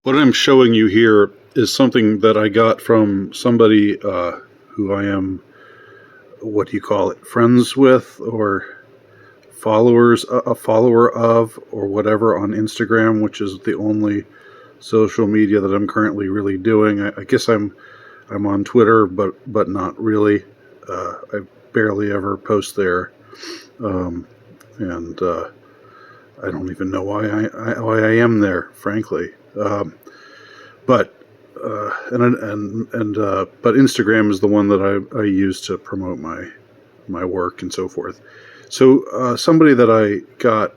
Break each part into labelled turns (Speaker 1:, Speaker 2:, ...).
Speaker 1: What I'm showing you here is something that I got from somebody who I am, what do you call it, friends with or followers, a follower of, or whatever on Instagram, which is the only social media that I'm currently really doing. I guess I'm on Twitter, but not really. I barely ever post there, and I don't even know why I am there, frankly. But but Instagram is the one that I use to promote my work and so forth. So somebody that I got,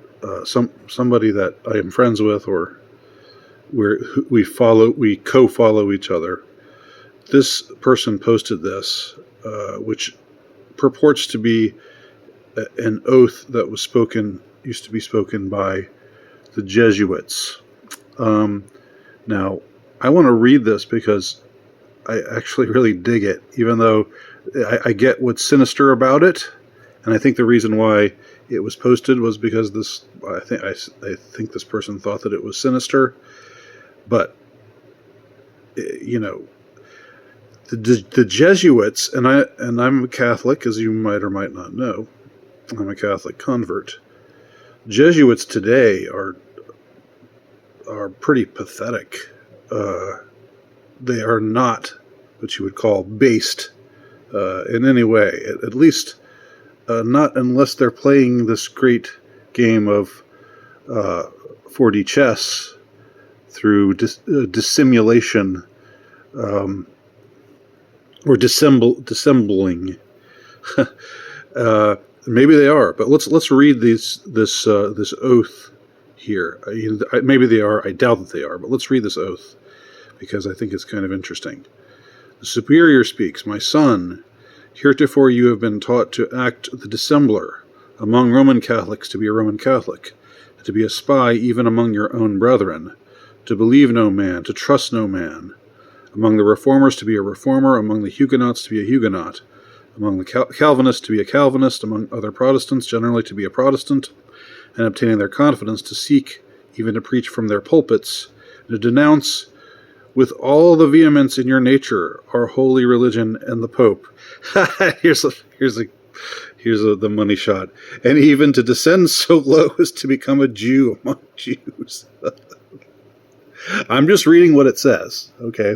Speaker 1: somebody that I am friends with, or we co-follow each other. This person posted this, which purports to be an oath that used to be spoken by the Jesuits. Now, I want to read this because I actually really dig it, even though I get what's sinister about it, and I think the reason why it was posted was because I think this person thought that it was sinister, but the Jesuits, and I'm a Catholic, as you might or might not know. I'm a Catholic convert. Jesuits today are pretty pathetic. They are not what you would call based in any way, at least not unless they're playing this great game of 4D chess through dissimulation or dissembling. Maybe they are, but let's read this oath here. Maybe they are. I doubt that they are, but let's read this oath because I think it's kind of interesting. The Superior speaks, "My son, heretofore you have been taught to act the dissembler among Roman Catholics, to be a Roman Catholic, to be a spy even among your own brethren, to believe no man, to trust no man, among the Reformers to be a Reformer, among the Huguenots to be a Huguenot, among the Calvinists to be a Calvinist, among other Protestants generally to be a Protestant, and obtaining their confidence to seek, even to preach from their pulpits, to denounce with all the vehemence in your nature our holy religion and the Pope." here's the money shot. "And even to descend so low as to become a Jew among Jews." I'm just reading what it says, okay?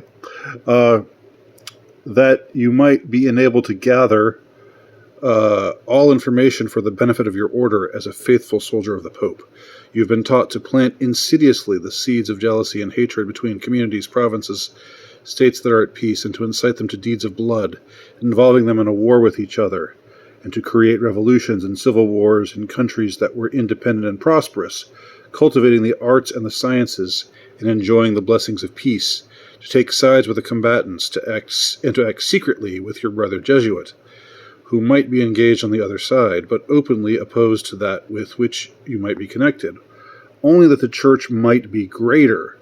Speaker 1: That you might be enabled to gather all information for the benefit of your order as a faithful soldier of the Pope. You've been taught to plant insidiously the seeds of jealousy and hatred between communities, provinces, states that are at peace, and to incite them to deeds of blood, involving them in a war with each other, and to create revolutions and civil wars in countries that were independent and prosperous, cultivating the arts and the sciences, and enjoying the blessings of peace, to take sides with the combatants, to act secretly with your brother Jesuit, who might be engaged on the other side, but openly opposed to that with which you might be connected, only that the Church might be greater,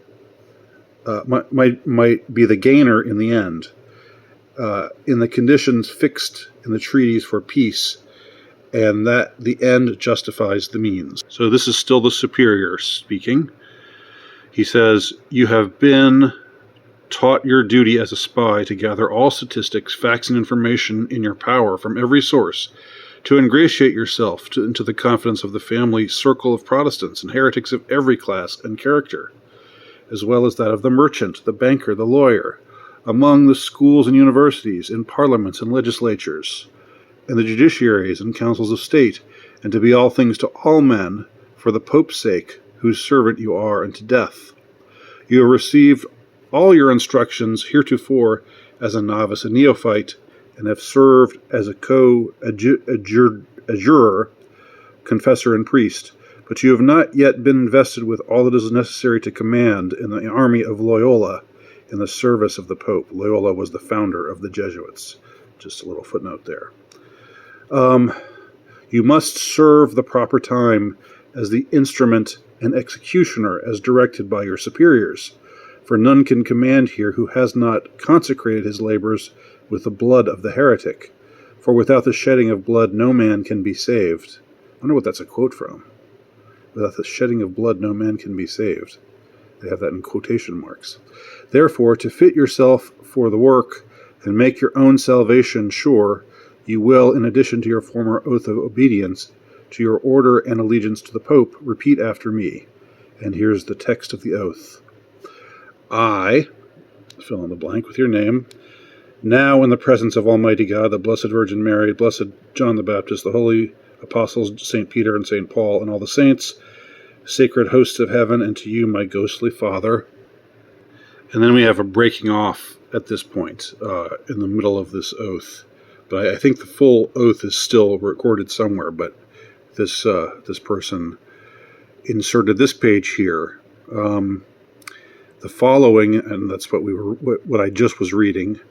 Speaker 1: might be the gainer in the end, in the conditions fixed in the treaties for peace, and that the end justifies the means." So this is still the Superior speaking. He says, "You have been taught your duty as a spy to gather all statistics, facts, and information in your power from every source, to ingratiate yourself into the confidence of the family circle of Protestants and heretics of every class and character, as well as that of the merchant, the banker, the lawyer, among the schools and universities, in parliaments and legislatures, and the judiciaries and councils of state, and to be all things to all men, for the Pope's sake, whose servant you are unto death. You have received all your instructions heretofore as a novice and neophyte, and have served as a co-adjurer, confessor, and priest, but you have not yet been invested with all that is necessary to command in the army of Loyola in the service of the Pope." Loyola was the founder of the Jesuits. Just a little footnote there. "You must serve the proper time as the instrument and executioner as directed by your superiors, for none can command here who has not consecrated his labors with the blood of the heretic. For without the shedding of blood no man can be saved." I wonder what that's a quote from. "Without the shedding of blood no man can be saved." They have that in quotation marks. Therefore, to fit yourself for the work and make your own salvation sure, you will, in addition to your former oath of obedience to your order and allegiance to the Pope, repeat after me. And here's the text of the oath. I, fill in the blank with your name, now in the presence of Almighty God, the Blessed Virgin Mary, Blessed John the Baptist, the holy apostles, St. Peter and St. Paul, and all the saints, sacred hosts of heaven, and to you, my ghostly father. And then we have a breaking off at this point, in the middle of this oath. But I think the full oath is still recorded somewhere, but this person inserted this page here. The following, and that's what I just was reading,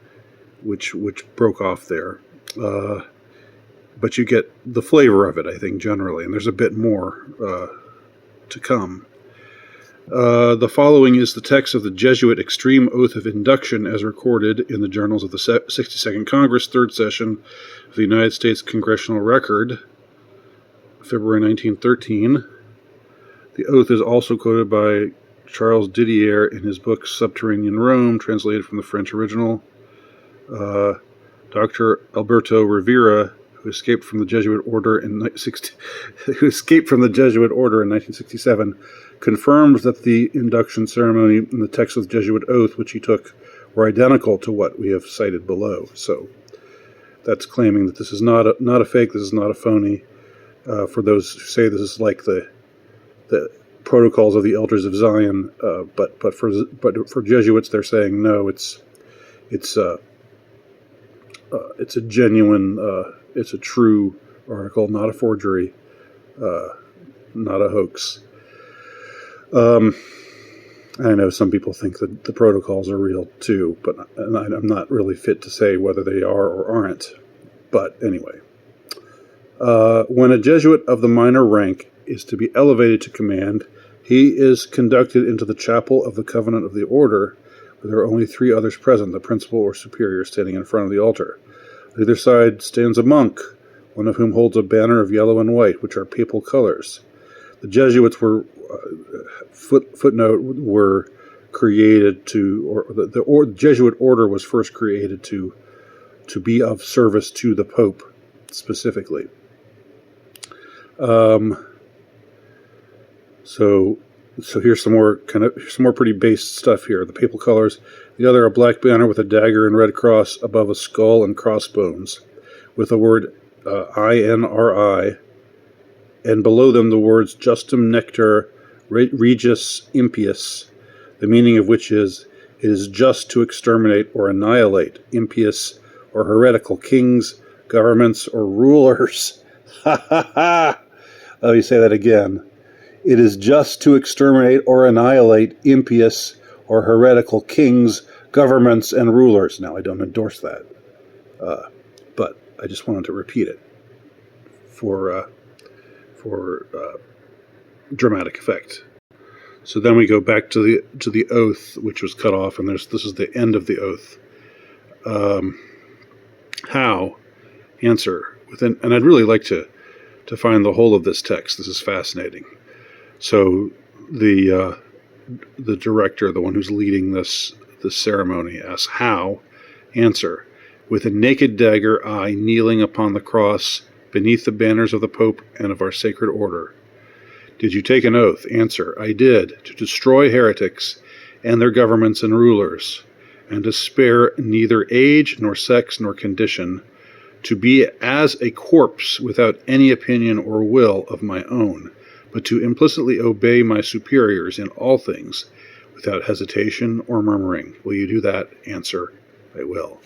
Speaker 1: which broke off there. But you get the flavor of it, I think, generally, and there's a bit more to come. The following is the text of the Jesuit Extreme Oath of Induction as recorded in the journals of the 62nd Congress, 3rd Session of the United States Congressional Record, February 1913. The oath is also quoted by Charles Didier in his book Subterranean Rome, translated from the French original. Dr. Alberto Rivera, who escaped from the Jesuit order in 1967, confirms that the induction ceremony and the text of the Jesuit oath which he took were identical to what we have cited below. So that's claiming that this is not a fake, this is not a phony. For those who say this is like the protocols of the Elders of Zion, but for Jesuits, they're saying no, it's a genuine, it's a true article, not a forgery, not a hoax. I know some people think that the protocols are real too, but I'm not really fit to say whether they are or aren't. But anyway, when a Jesuit of the minor rank is to be elevated to command, he is conducted into the chapel of the Covenant of the Order, where there are only 3 others present, the principal or superior standing in front of the altar. On either side stands a monk, one of whom holds a banner of yellow and white, which are papal colors. The Jesuits were, were created to, or the Jesuit order was first created to be of service to the Pope, specifically. So here's some more pretty base stuff here. The papal colors. The other, a black banner with a dagger and red cross above a skull and crossbones, with the word INRI, and below them the words Justum Nectar Regis Impius, the meaning of which is, it is just to exterminate or annihilate impious or heretical kings, governments, or rulers. Ha ha ha! Let me say that again. It is just to exterminate or annihilate impious or heretical kings, governments, and rulers. Now, I don't endorse that, but I just wanted to repeat it for dramatic effect. So then we go back to the oath, which was cut off, and this is the end of the oath. How? Answer. And I'd really like to find the whole of this text. This is fascinating. So the director, the one who's leading this ceremony, asks, how? Answer. With a naked dagger, I, kneeling upon the cross, beneath the banners of the Pope and of our sacred order. Did you take an oath? Answer. I did, to destroy heretics and their governments and rulers, and to spare neither age nor sex nor condition, to be as a corpse without any opinion or will of my own, but to implicitly obey my superiors in all things, without hesitation or murmuring. Will you do that? Answer. I will.